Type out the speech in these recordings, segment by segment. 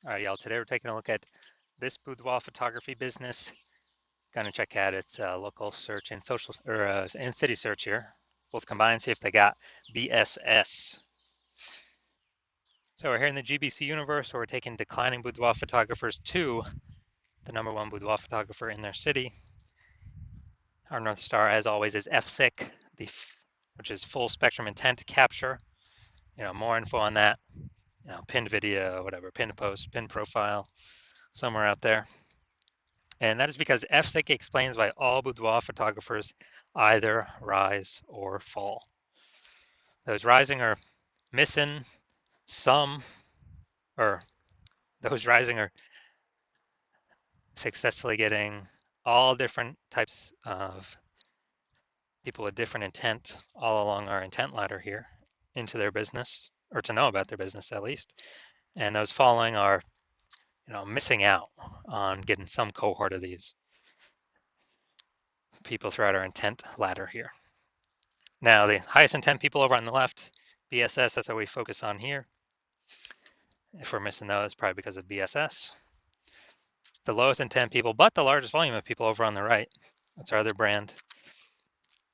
All right, y'all. Today we're taking a look at this boudoir photography business. Gonna check out its local search and social or and city search here. Both combined, see if they got BSS. So we're here in the GBC universe, where we're taking declining boudoir photographers to the #1 boudoir photographer in their city. Our North Star, as always, is FSIC, which is full spectrum intent capture. More info on that. Pinned video, whatever, pinned post, pinned profile, somewhere out there. And that is because FSIC explains why all boudoir photographers either rise or fall. Those rising are missing some, or those rising are successfully getting all different types of people with different intent all along our intent ladder here into their business, or to know about their business at least. And those falling are, missing out on getting some cohort of these people throughout our intent ladder here. Now, the highest intent people over on the left, BSS, that's what we focus on here. If we're missing those, probably because of BSS. The lowest intent people, but the largest volume of people over on the right. That's our other brand.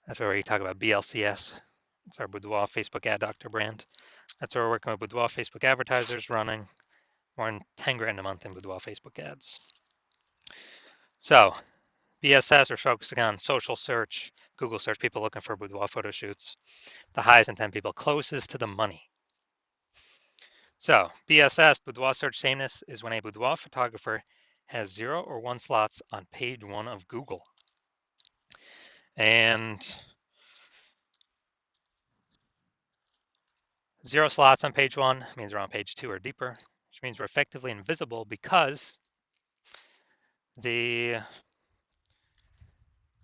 That's where we talk about BLCS. It's our Boudoir Facebook Ad Doctor brand. That's where we're working with Boudoir Facebook advertisers running more than 10 grand a month in Boudoir Facebook ads. So BSS, we're focusing on social search, Google search, people looking for boudoir photo shoots. The highest intent people closest to the money. So BSS, boudoir search sameness, is when a boudoir photographer has 0 or 1 slots on page 1 of Google. And 0 slots on page 1 means we're on page 2 or deeper, which means we're effectively invisible because the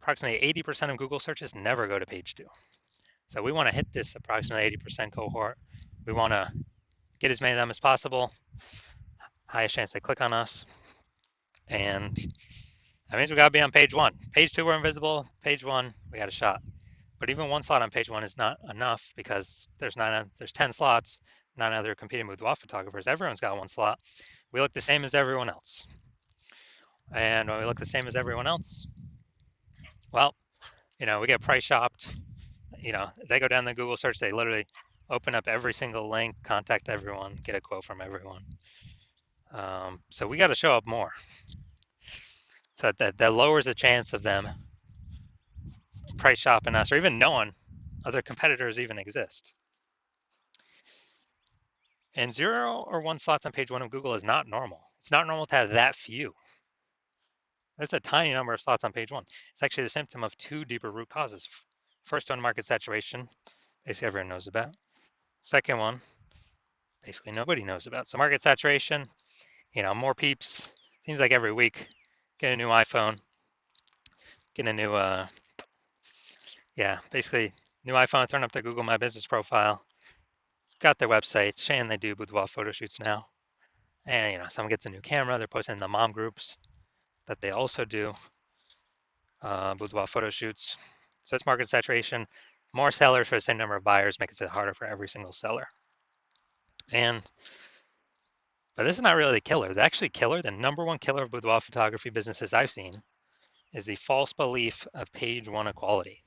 approximately 80% of Google searches never go to page 2. So we want to hit this approximately 80% cohort. We want to get as many of them as possible. Highest chance they click on us. And that means we got to be on page 1. Page 2, we're invisible. Page 1, we got a shot. But even 1 slot on page 1 is not enough because there's 10 slots, 9 other competing boudoir photographers. Everyone's got 1 slot. We look the same as everyone else. And when we look the same as everyone else, well, we get price shopped. They go down the Google search, they literally open up every single link, contact everyone, get a quote from everyone. So we got to show up more. So that lowers the chance of them price shopping us or even knowing other competitors even exist. And 0 or 1 slots on page 1 of Google is not normal. It's not normal to have that few. There's a tiny number of slots on page 1. It's actually the symptom of 2 deeper root causes. First one, market saturation, basically everyone knows about. Second one, basically nobody knows about. So market saturation, more peeps. Seems like every week, get a new iPhone, get a new, basically new iPhone, turn up their Google My Business profile, got their website, saying they do boudoir photo shoots now. And, someone gets a new camera, they're posting in the mom groups that they also do boudoir photo shoots. So it's market saturation. More sellers for the same number of buyers makes it harder for every single seller. But this is not really the killer. The actually killer, the #1 killer of boudoir photography businesses I've seen, is the false belief of page 1 equality.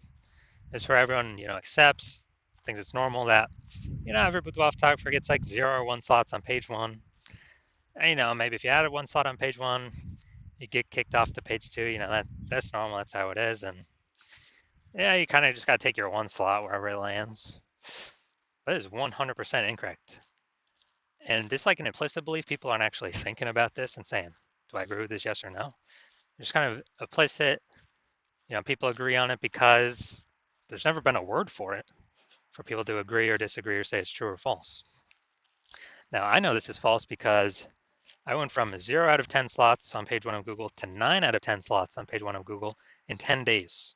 It's where everyone, accepts, thinks it's normal that, every boudoir photographer gets like 0 or 1 slots on page 1. And, maybe if you added 1 slot on page 1, you get kicked off to page 2. That's normal. That's how it is. And you kind of just got to take your 1 slot wherever it lands. That is 100% incorrect. And this like an implicit belief. People aren't actually thinking about this and saying, do I agree with this, yes or no? It's kind of implicit. People agree on it because there's never been a word for it for people to agree or disagree or say it's true or false. Now, I know this is false because I went from 0 out of 10 slots on page 1 of Google to 9 out of 10 slots on page 1 of Google in 10 days.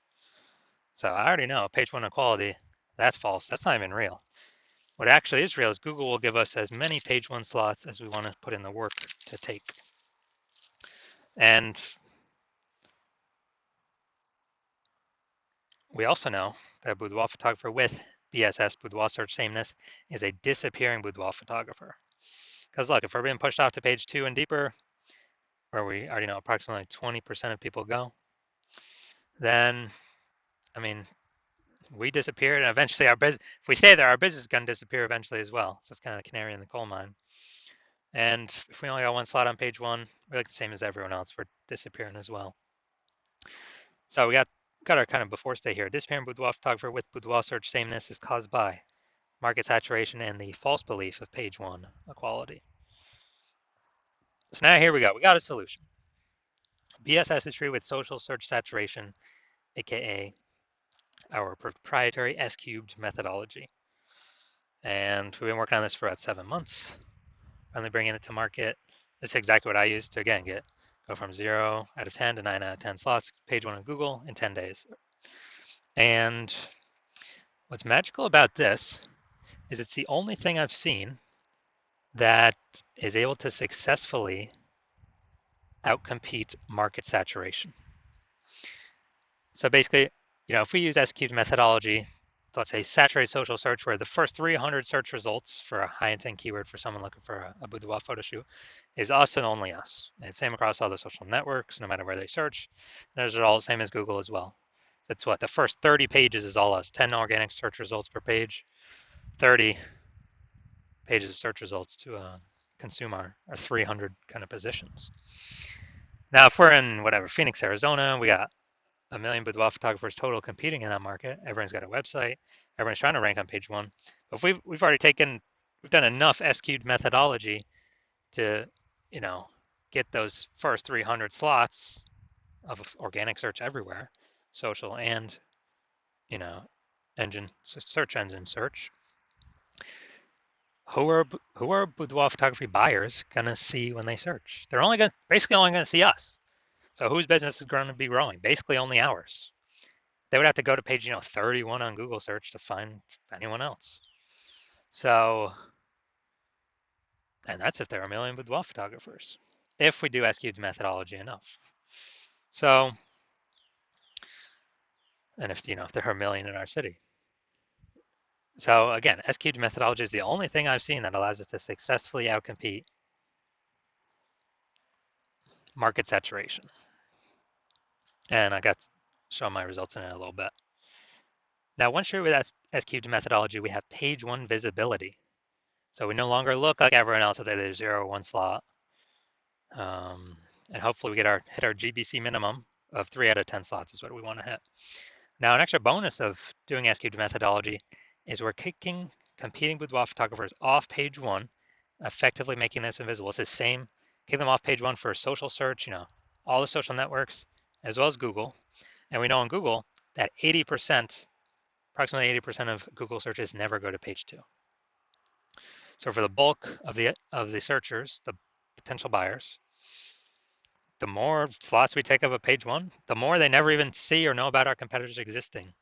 So I already know page 1 equality, that's false. That's not even real. What actually is real is Google will give us as many page 1 slots as we want to put in the work to take. And we also know that a boudoir photographer with BSS, boudoir search sameness, is a disappearing boudoir photographer. Because look, if we're being pushed off to page 2 and deeper, where we already know approximately 20% of people go, then, I mean, we disappear, and eventually our business, if we stay there, our business is going to disappear eventually as well. So it's kind of a canary in the coal mine. And if we only got one slot on page 1, we're like the same as everyone else. We're disappearing as well. So we got our kind of before stay here. Disappearing boudoir photographer with boudoir search sameness is caused by market saturation and the false belief of page 1 equality. So now here we go. We got a solution. BSS is treated with social search saturation, aka our proprietary S-cubed methodology. And we've been working on this for about 7 months. Finally bringing it to market. This is exactly what I used to, again, go from 0 out of 10 to 9 out of 10 slots, page 1 on Google in 10 days. And what's magical about this is it's the only thing I've seen that is able to successfully outcompete market saturation. So basically, if we use S-cubed methodology, let's say saturate social search, where the first 300 search results for a high intent keyword for someone looking for a boudoir photo shoot is us and only us. And it's same across all the social networks, no matter where they search. Those are all the same as Google as well. So that's what the first 30 pages is all us. 10 organic search results per page, 30 pages of search results to consume our 300 kind of positions. Now, if we're in Phoenix, Arizona, we got a million boudoir photographers total competing in that market. Everyone's got a website. Everyone's trying to rank on page 1. But if we've done enough S-cubed methodology to, get those first 300 slots of organic search everywhere, social and, search engine search. Who are boudoir photography buyers gonna see when they search? They're basically only gonna see us. So whose business is going to be growing? Basically only ours. They would have to go to page 31 on Google search to find anyone else. So, and that's if there are a million boudoir photographers, if we do S-cubed methodology enough. So, and if there are a million in our city. So again, S-cubed methodology is the only thing I've seen that allows us to successfully outcompete market saturation. And I got to show my results in it a little bit. Now, once you're with S-cubed methodology, we have page 1 visibility. So we no longer look like everyone else with either 0 or 1 slot. And hopefully we hit our GBC minimum of 3 out of 10 slots is what we want to hit. Now, an extra bonus of doing S-cubed methodology is we're kicking competing boudoir photographers off page 1, effectively making this invisible. It's the same, kick them off page 1 for social search, all the social networks, as well as Google. And we know on Google that approximately 80% of Google searches never go to page 2. So for the bulk of the searchers, the potential buyers, the more slots we take of a page 1, the more they never even see or know about our competitors existing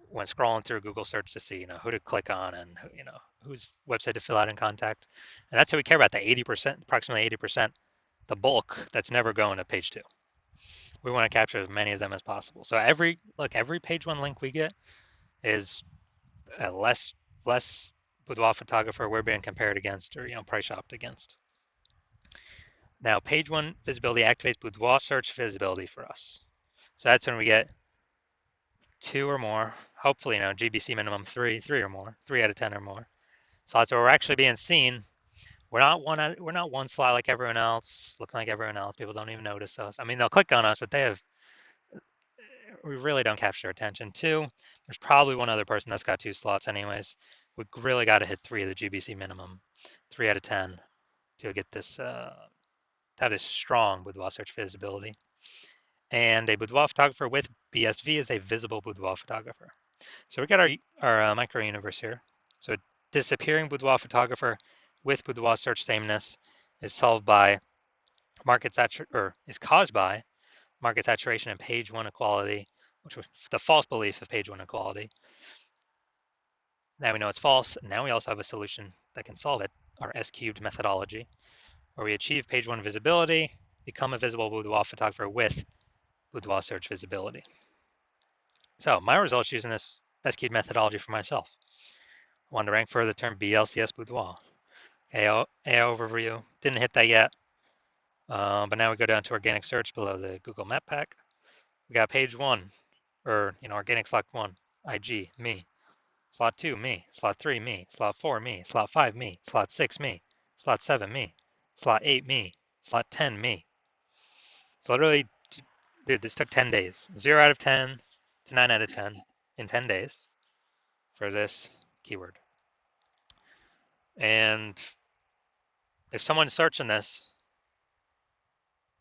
when scrolling through Google search to see, who to click on and, whose website to fill out and contact. And that's what we care about, the 80%, approximately 80%, the bulk that's never going to page 2. We want to capture as many of them as possible. So every page 1 link we get is a less boudoir photographer we're being compared against or, price shopped against. Now, page 1 visibility activates boudoir search visibility for us. So that's when we get 2 or more, hopefully, GBC minimum 3 or more, 3 out of 10 or more. So that's where we're actually being seen. We're not one slot like everyone else, looking like everyone else. People don't even notice us. I mean, they'll click on us, but we really don't capture their attention. 2, there's probably one other person that's got 2 slots anyways. We really got to hit 3 of the GBC minimum, 3 out of 10 to get this, to have this strong boudoir search visibility. And a boudoir photographer with BSV is a visible boudoir photographer. So we got our micro universe here. So disappearing boudoir photographer with boudoir search sameness is solved by is caused by market saturation and page 1 equality, which was the false belief of page 1 equality. Now we know it's false. Now we also have a solution that can solve it, our S-cubed methodology, where we achieve page 1 visibility, become a visible boudoir photographer with boudoir search visibility. So my results using this S-cubed methodology for myself. I wanted to rank for the term BLCS boudoir. AI overview, didn't hit that yet. But now we go down to organic search below the Google Map Pack. We got page one, or organic slot one, IG, me. Slot two, me. Slot three, me. Slot four, me. Slot five, me. Slot six, me. Slot seven, me. Slot eight, me. Slot 10, me. So literally, dude, this took 10 days. 0 out of 10 to 9 out of 10 in 10 days for this keyword. And if someone's searching this,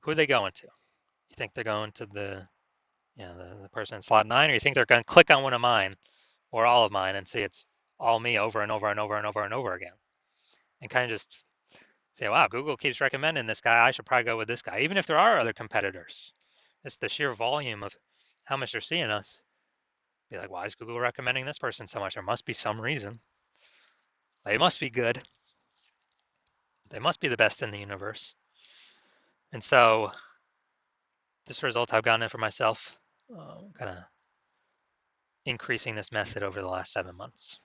who are they going to? You think they're going to the person in slot 9, or you think they're going to click on one of mine or all of mine and see it's all me over and over and over and over and over again, and kind of just say, wow, Google keeps recommending this guy. I should probably go with this guy, even if there are other competitors. It's the sheer volume of how much they're seeing us. Be like, why is Google recommending this person so much? There must be some reason. They must be good. They must be the best in the universe. And so this result I've gotten it for myself, kind of increasing this method over the last 7 months.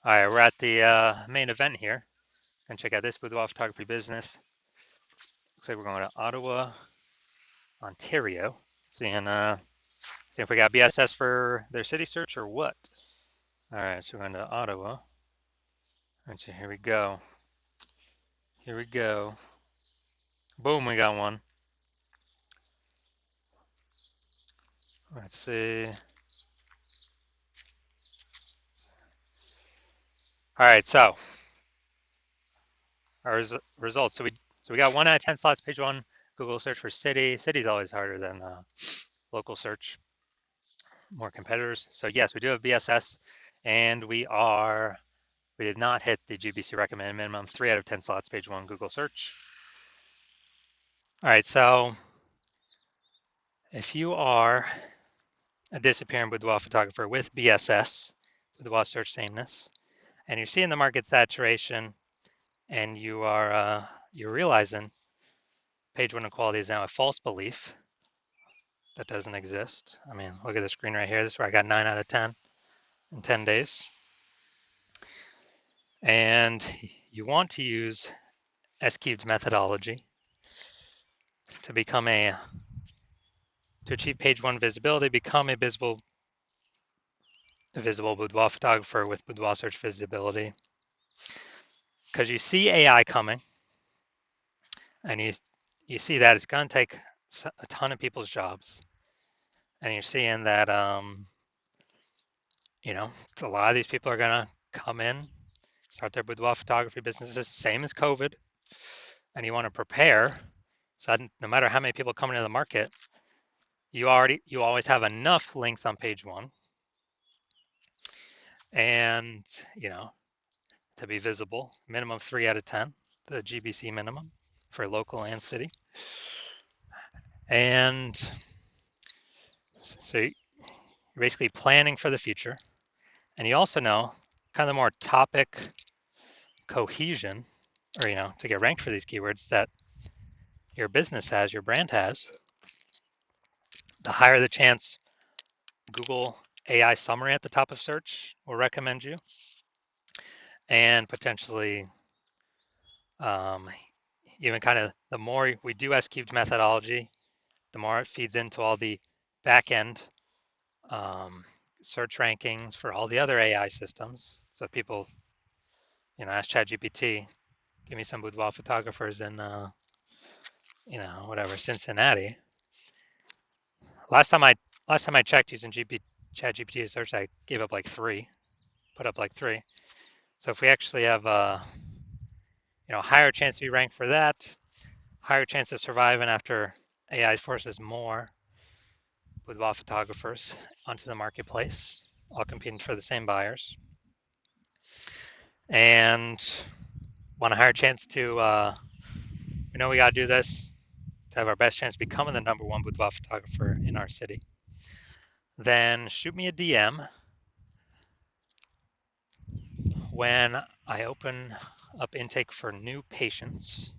All right, we're at the main event here. And check out this Boudoir photography business. Looks like we're going to Ottawa, Ontario. Seeing if we got BSS for their city search or what. All right, so we're going to Ottawa. All right, so here we go. Here we go. Boom, we got one. Let's see. All right, so our results. So we got 1 out of 10 slots. Page one, Google search for city. City's always harder than local search. More competitors. So yes, we do have BSS, and we did not hit the GBC recommended minimum. 3 out of 10 slots. Page one, Google search. All right, so if you are a disappearing boudoir photographer with BSS, boudoir search sameness, and you're seeing the market saturation, and you're realizing page one equality is now a false belief that doesn't exist. I mean, look at the screen right here. This is where I got 9 out of 10 in 10 days. And you want to use S-cubed methodology to achieve page one visibility, become a visible boudoir photographer with boudoir search visibility. Because you see AI coming, and you see that it's going to take a ton of people's jobs, and you're seeing that a lot of these people are going to come in, start their boudoir photography businesses, same as COVID, and you want to prepare so that no matter how many people come into the market, you always have enough links on page one, and to be visible, minimum 3 out of 10, the GBC minimum for local and city. And so you're basically planning for the future. And you also know kind of more topic cohesion, or to get ranked for these keywords that your business has, your brand has, the higher the chance Google AI summary at the top of search will recommend you. And potentially even kind of the more we do S-cubed methodology, the more it feeds into all the back-end search rankings for all the other AI systems. So people, ask ChatGPT, give me some boudoir photographers in, Cincinnati. Last time I checked using ChatGPT to search, I gave up like 3, put up like 3. So if we actually have a, higher chance to be ranked for that, higher chance of surviving after AI forces more boudoir photographers onto the marketplace, all competing for the same buyers, and want a higher chance to, we got to do this to have our best chance of becoming the #1 boudoir photographer in our city, then shoot me a DM when I open up intake for new patients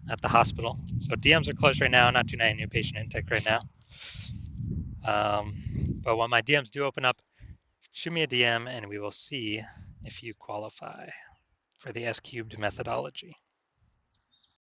at the hospital. So DMs are closed right now, not doing any new patient intake right now. But when my DMs do open up, shoot me a DM and we will see if you qualify. for the S cubed methodology.